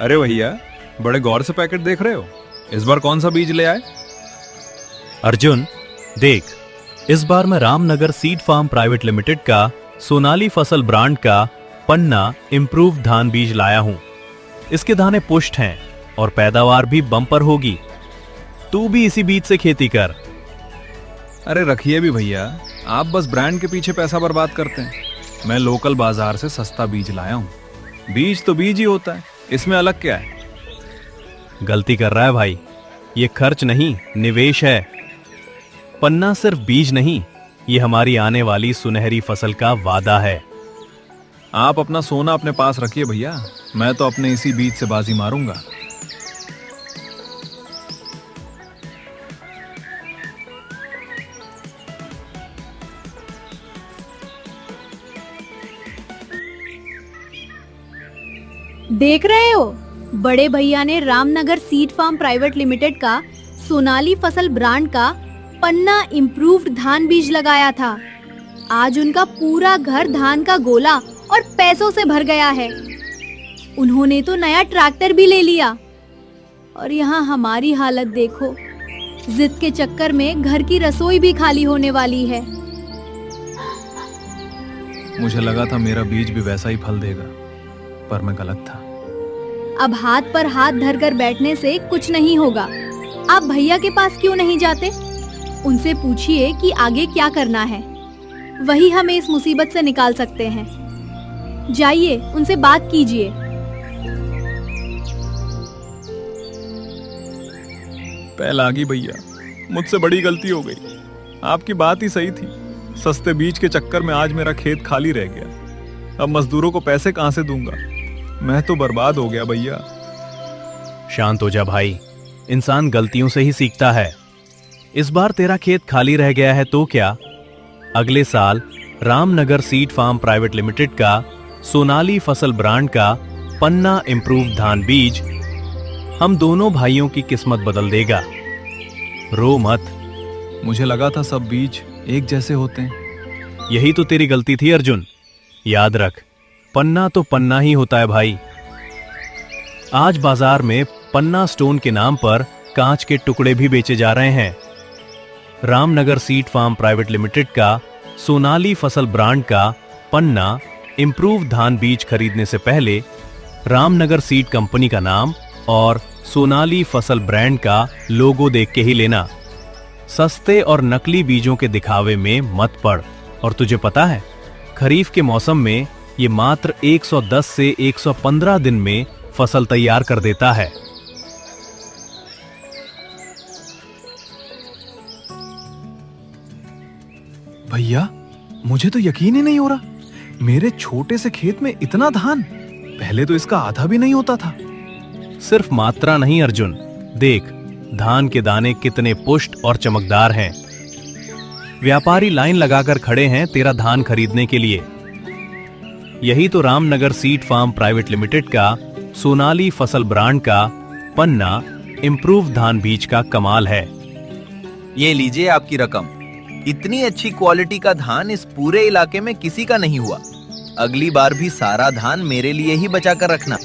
अरे भैया, बड़े गौर से पैकेट देख रहे हो। इस बार कौन सा बीज ले आए? अर्जुन, देख, इस बार मैं Ramnagar seed farm private limited का सोनाली फसल ब्रांड का पन्ना इम्प्रूव धान बीज लाया हूं। इसके दाने पुष्ट हैं और पैदावार भी बम्पर होगी। तू भी इसी बीज से खेती कर। अरे रखिए भी भैया, आप बस ब्रांड के पीछे पैसा बर्बाद करते हैं। मैं लोकल बाजार से सस्ता बीज लाया हूं। बीज तो बीज ही होता है, इसमें अलग क्या है? गलती कर रहा है भाई, ये खर्च नहीं, निवेश है। पन्ना सिर्फ बीज नहीं, ये हमारी आने वाली सुनहरी फसल का वादा है। आप अपना सोना अपने पास रखिए भैया, मैं तो अपने इसी बीज से बाजी मारूंगा। देख रहे हो, बड़े भैया ने Ramnagar seed farm private limited का सोनाली फसल ब्रांड का पन्ना इम्प्रूव्ड धान बीज लगाया था। आज उनका पूरा घर धान का गोला और पैसों से भर गया है। उन्होंने तो नया ट्रैक्टर भी ले लिया। और यहाँ हमारी हालत देखो, जिद के चक्कर में घर की रसोई भी खाली होने वाली है। मुझे लगा था मेरा बीज भी वैसा ही फल देगा, पर मैं गलत था। अब हाथ पर हाथ धरकर बैठने से कुछ नहीं होगा। आप भैया के पास क्यों नहीं जाते? उनसे पूछिए कि आगे क्या करना है। वही हमें इस मुसीबत से निकाल सकते हैं। जाइए, उनसे बात कीजिए। पहल आ गई भैया, मुझसे बड़ी गलती हो गई। आपकी बात ही सही थी। सस्ते बीज के चक्कर में आज मेरा खेत खाली रह गया। अब मजदूरों को पैसे कहां से दूंगा? मैं तो बर्बाद हो गया भैया। शांत हो जा भाई, इंसान गलतियों से ही सीखता है। इस बार तेरा खेत खाली रह गया है तो क्या, अगले साल Ramnagar seed farm private limited का सोनाली फसल ब्रांड का पन्ना इम्प्रूव धान बीज हम दोनों भाइयों की किस्मत बदल देगा। रो मत। मुझे लगा था सब बीज एक जैसे होते हैं। यही तो तेरी गलती थी अर्जुन। याद रख, पन्ना तो पन्ना ही होता है भाई। आज बाजार में पन्ना स्टोन के नाम पर कांच के टुकड़े भी बेचे जा रहे हैं। Ramnagar seed farm private limited का सोनाली फसल ब्रांड का पन्ना इम्प्रूव धान बीज खरीदने से पहले रामनगर सीड कंपनी का नाम और सोनाली फसल ब्रांड का लोगो देख के ही लेना। सस्ते और नकली बीजों के दिखावे में मत पड़। और तुझे पता है, खरीफ के मौसम में ये मात्र 110 से 115 दिन में फसल तैयार कर देता है। भैया, मुझे तो यकीन ही नहीं हो रहा, मेरे छोटे से खेत में इतना धान। पहले तो इसका आधा भी नहीं होता था। सिर्फ मात्रा नहीं अर्जुन, देख धान के दाने कितने पुष्ट और चमकदार हैं। व्यापारी लाइन लगाकर खड़े हैं तेरा धान खरीदने के लिए। यही तो Ramnagar seed farm private limited का सोनाली फसल ब्रांड का पन्ना इम्प्रूव धान बीज का कमाल है। ये लीजिए आपकी रकम। इतनी अच्छी क्वालिटी का धान इस पूरे इलाके में किसी का नहीं हुआ। अगली बार भी सारा धान मेरे लिए ही बचा कर रखना।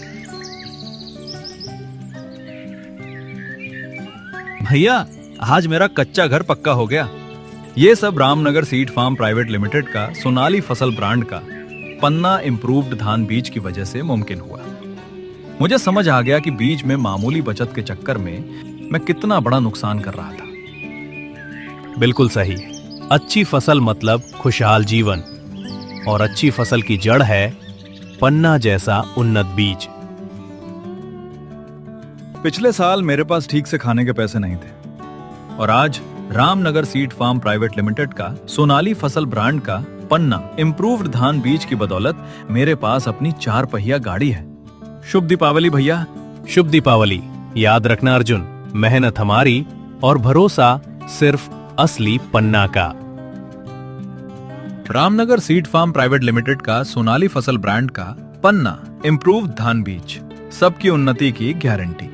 भैया, आज मेरा कच्चा घर पक्का हो गया। ये सब Ramnagar seed farm private limited का सोनाली फसल ब्रांड का पन्ना इम्प्रूव्ड धान बीज की वजह से मुमकिन हुआ। मुझे समझ आ गया कि बीज में मामूली बचत के चक्कर में मैं कितना बड़ा नुकसान कर रहा था। बिल्कुल सही। अच्छी फसल मतलब खुशहाल जीवन, और अच्छी फसल की जड़ है पन्ना जैसा उन्नत बीज। पिछले साल मेरे पास ठीक से खाने के पैसे नहीं थे, और आज Ramnagar seed farm private limited का सोनाली फसल ब्रांड का पन्ना इम्प्रूव्ड धान बीज की बदौलत मेरे पास अपनी 4 पहिया गाड़ी है। शुभ दीपावली भैया। शुभ दीपावली। याद रखना अर्जुन, मेहनत हमारी और भरोसा सिर्फ असली पन्ना का। Ramnagar seed farm private limited का सोनाली फसल ब्रांड का पन्ना इम्प्रूव्ड धान बीज, सबकी उन्नति की गारंटी।